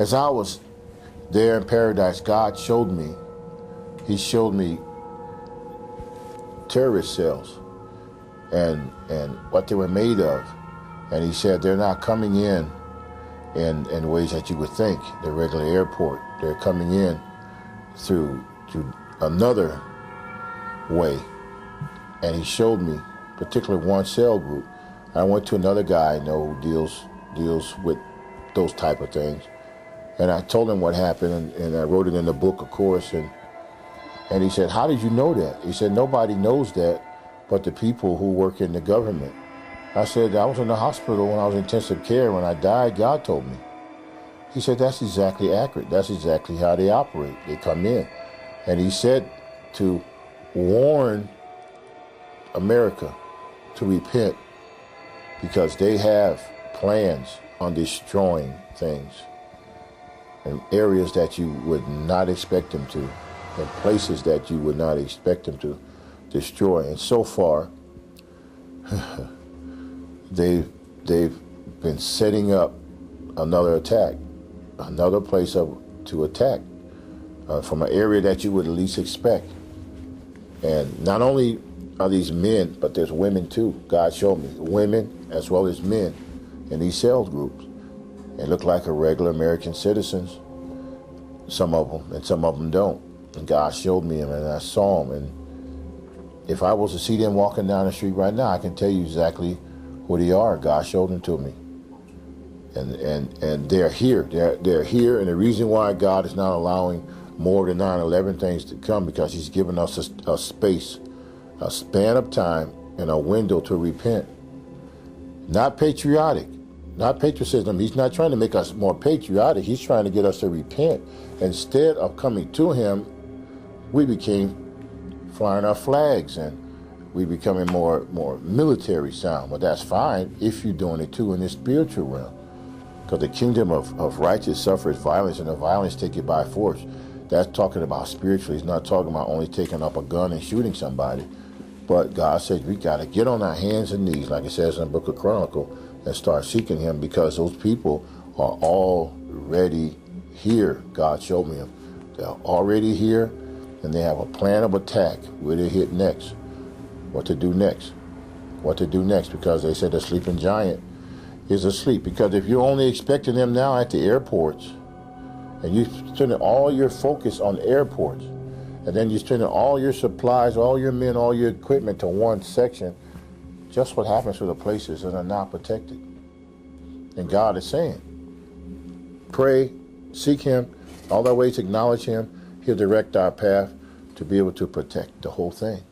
As I was there in paradise, God showed me, he showed me terrorist cells and what they were made of. And he said they're not coming in ways that you would think, the regular airport. They're coming in through another way. And he showed me, particularly one cell group. I went to another guy I know who deals with those type of things. And I told him what happened, and I wrote it in the book, of course. And he said, how did you know that? He said, nobody knows that but the people who work in the government. I said, I was in the hospital when I was in intensive care. When I died, God told me. He said, that's exactly accurate. That's exactly how they operate. They come in. And he said to warn America to repent because they have plans on destroying things in areas that you would not expect them to, in places that you would not expect them to destroy. And so far, they've been setting up another attack, another place to attack from an area that you would at least expect. And not only are these men, but there's women too. God showed me women as well as men in these cell groups. They look like a regular American citizens, some of them, and some of them don't. And God showed me them, and I saw them. And if I was to see them walking down the street right now, I can tell you exactly who they are. God showed them to me. And they're here. They're here, and the reason why God is not allowing more than 9/11 things to come, because he's given us a space, a span of time, and a window to repent. Not patriotic, not patriotism. He's not trying to make us more patriotic. He's trying to get us to repent. Instead of coming to him, we became flying our flags, and we becoming more military sound. Well, that's fine if you're doing it too in the spiritual realm. Because the kingdom of righteous suffers violence, and the violence take it by force. That's talking about spiritually. He's not talking about only taking up a gun and shooting somebody. But God says we got to get on our hands and knees, like it says in the book of Chronicle, and start seeking him, because those people are already here. God showed me them. They're already here, and they have a plan of attack, where they hit next, what to do next, because they said the sleeping giant is asleep. Because if you're only expecting them now at the airports, and you're spending all your focus on airports, and then you're spending all your supplies, all your men, all your equipment to one section, just what happens to the places that are not protected. And God is saying, pray, seek him, all our ways acknowledge him. He'll direct our path to be able to protect the whole thing.